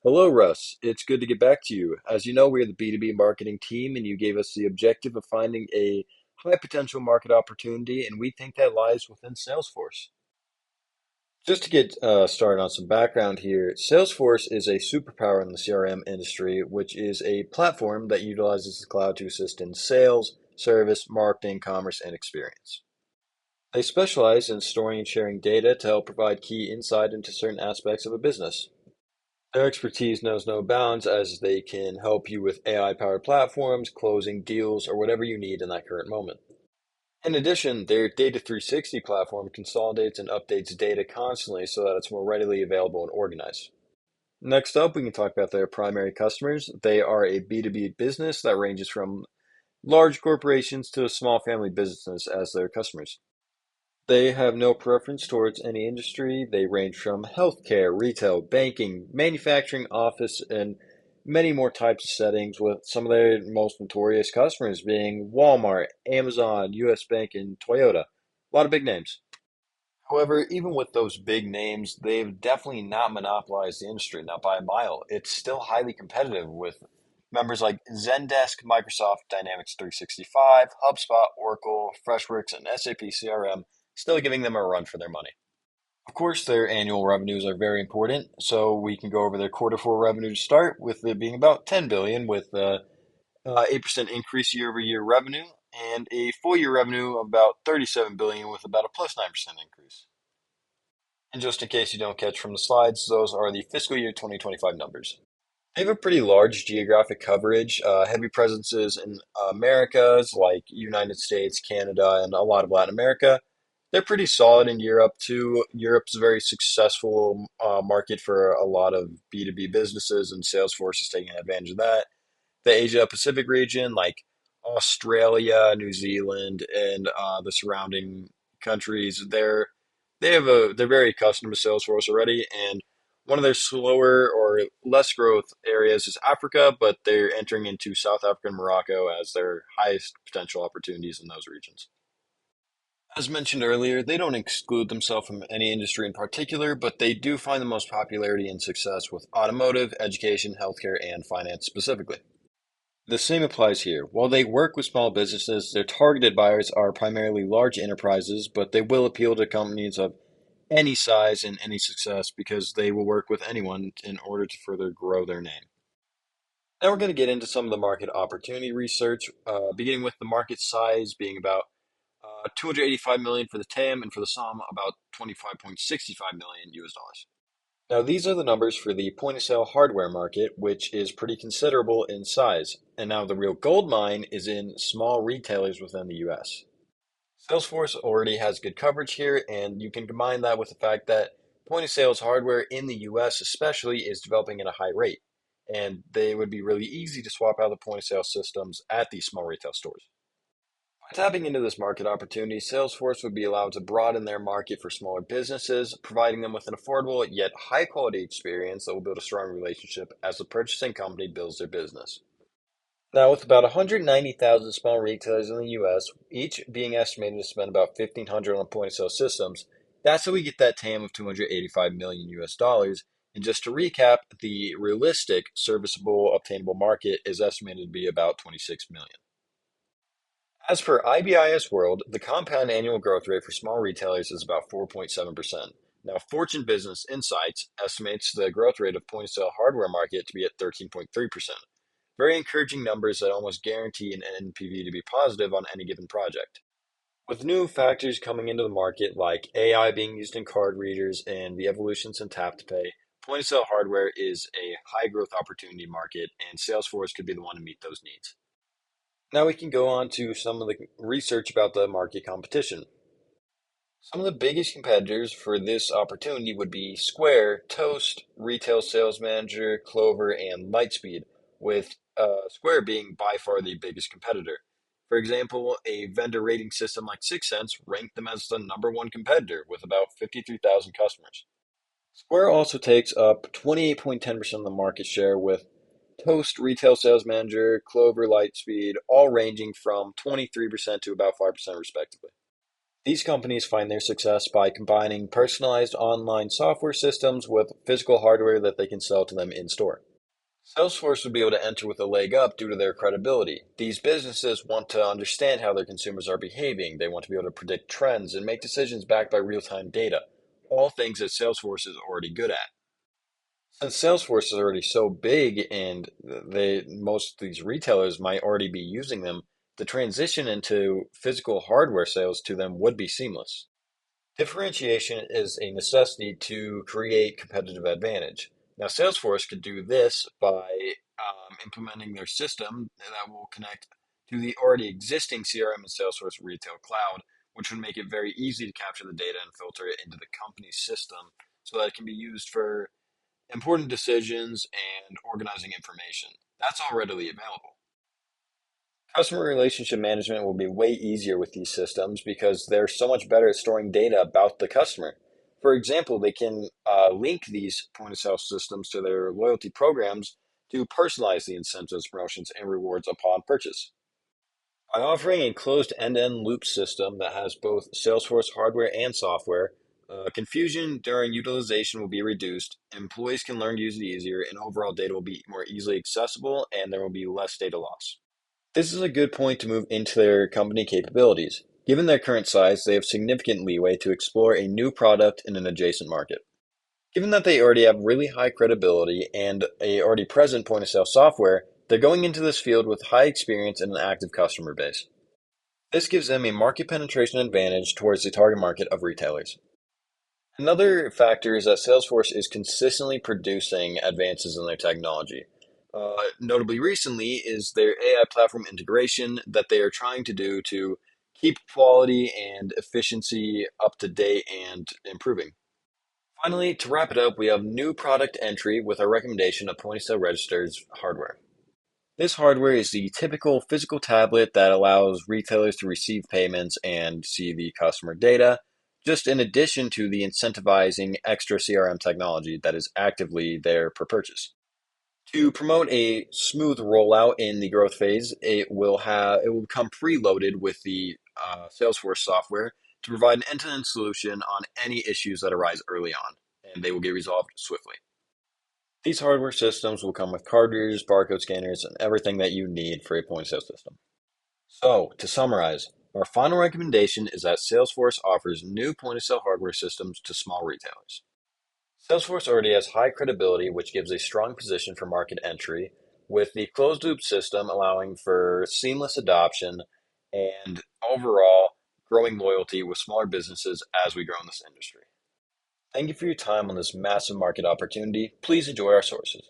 Hello, Russ. It's good to get back to you. As you know, we're the B2B marketing team, and you gave us the objective of finding a high potential market opportunity, and we think that lies within Salesforce. Just to get started on some background here, Salesforce is a superpower in the CRM industry, which is a platform that utilizes the cloud to assist in sales, service, marketing, commerce, and experience. They specialize in storing and sharing data to help provide key insight into certain aspects of a business. Their expertise knows no bounds as they can help you with AI-powered platforms, closing deals, or whatever you need in that current moment. In addition, their Data 360 platform consolidates and updates data constantly so that it's more readily available and organized. Next up, we can talk about their primary customers. They are a B2B business that ranges from large corporations to small family businesses as their customers. They have no preference towards any industry. They range from healthcare, retail, banking, manufacturing, office, and many more types of settings, with some of their most notorious customers being Walmart, Amazon, US Bank, and Toyota. A lot of big names. However, even with those big names, they've definitely not monopolized the industry, not by a mile. It's still highly competitive with members like Zendesk, Microsoft Dynamics 365, HubSpot, Oracle, Freshworks, and SAP CRM, still giving them a run for their money. Of course, their annual revenues are very important, so we can go over their quarter four revenue to start, with it being about 10 billion, with 8% increase year over year revenue, and a full year revenue of about 37 billion, with about a plus 9% increase. And just in case you don't catch from the slides, those are the fiscal year 2025 numbers. They have a pretty large geographic coverage, heavy presences in Americas like United States, Canada, and a lot of Latin America. They're pretty solid in Europe too. Europe's a very successful market for a lot of B2B businesses, and Salesforce is taking advantage of that. The Asia Pacific region, like Australia, New Zealand, and the surrounding countries, they're very accustomed to Salesforce already, and one of their slower or less growth areas is Africa, but they're entering into South Africa and Morocco as their highest potential opportunities in those regions. As mentioned earlier, they don't exclude themselves from any industry in particular, but they do find the most popularity and success with automotive, education, healthcare, and finance specifically. The same applies here. While they work with small businesses, their targeted buyers are primarily large enterprises, but they will appeal to companies of any size and any success because they will work with anyone in order to further grow their name. Now we're going to get into some of the market opportunity research, beginning with the market size being about 285 million for the TAM, and for the SOM about 25.65 million US dollars. Now these are the numbers for the point of sale hardware market, which is pretty considerable in size. And now the real gold mine is in small retailers within the US. Salesforce already has good coverage here, and you can combine that with the fact that point of sales hardware in the US especially is developing at a high rate. And they would be really easy to swap out the point of sale systems at these small retail stores. By tapping into this market opportunity, Salesforce would be allowed to broaden their market for smaller businesses, providing them with an affordable yet high quality experience that will build a strong relationship as the purchasing company builds their business. Now, with about 190,000 small retailers in the US, each being estimated to spend about 1,500 on point of sale systems, that's how we get that TAM of 285 million US dollars. And just to recap, the realistic serviceable obtainable market is estimated to be about 26 million. As per IBIS World, the compound annual growth rate for small retailers is about 4.7%. Now, Fortune Business Insights estimates the growth rate of point of sale hardware market to be at 13.3%. Very encouraging numbers that almost guarantee an NPV to be positive on any given project. With new factors coming into the market like AI being used in card readers and the evolutions in tap to pay, point of sale hardware is a high growth opportunity market, and Salesforce could be the one to meet those needs. Now we can go on to some of the research about the market competition. Some of the biggest competitors for this opportunity would be Square, Toast, Retail Sales Manager, Clover, and Lightspeed, with Square being by far the biggest competitor. For example, a vendor rating system like Sense ranked them as the number one competitor with about 53,000 customers. Square also takes up 28.10% of the market share, with Toast, Retail Sales Manager, Clover, Lightspeed, all ranging from 23% to about 5% respectively. These companies find their success by combining personalized online software systems with physical hardware that they can sell to them in store. Salesforce would be able to enter with a leg up due to their credibility. These businesses want to understand how their consumers are behaving. They want to be able to predict trends and make decisions backed by real time data, all things that Salesforce is already good at. Since Salesforce is already so big and most of these retailers might already be using them, the transition into physical hardware sales to them would be seamless. Differentiation is a necessity to create competitive advantage. Now, Salesforce could do this by implementing their system that will connect to the already existing CRM and Salesforce Retail Cloud, which would make it very easy to capture the data and filter it into the company's system so that it can be used for important decisions and organizing information. That's all readily available. Customer relationship management will be way easier with these systems because they're so much better at storing data about the customer. For example, they can link these point of sale systems to their loyalty programs to personalize the incentives, promotions, and rewards upon purchase. By offering a closed end-to-end loop system that has both Salesforce hardware and software, confusion during utilization will be reduced, employees can learn to use it easier, and overall data will be more easily accessible, and there will be less data loss. This is a good point to move into their company capabilities. Given their current size, they have significant leeway to explore a new product in an adjacent market. Given that they already have really high credibility and a already present point of sale software, they're going into this field with high experience and an active customer base. This gives them a market penetration advantage towards the target market of retailers. Another factor is that Salesforce is consistently producing advances in their technology. Notably recently is their AI platform integration that they are trying to do to keep quality and efficiency up to date and improving. Finally, to wrap it up, we have new product entry with our recommendation of point of sale registers hardware. This hardware is the typical physical tablet that allows retailers to receive payments and see the customer data, just in addition to the incentivizing extra CRM technology that is actively there per purchase. To promote a smooth rollout in the growth phase, it will come preloaded with the Salesforce software to provide an end-to-end solution on any issues that arise early on, and they will get resolved swiftly. These hardware systems will come with card readers, barcode scanners, and everything that you need for a point-of-sale system. So, to summarize, our final recommendation is that Salesforce offers new point-of-sale hardware systems to small retailers. Salesforce already has high credibility, which gives a strong position for market entry, with the closed loop system allowing for seamless adoption and overall growing loyalty with smaller businesses as we grow in this industry. Thank you for your time on this massive market opportunity. Please enjoy our sources.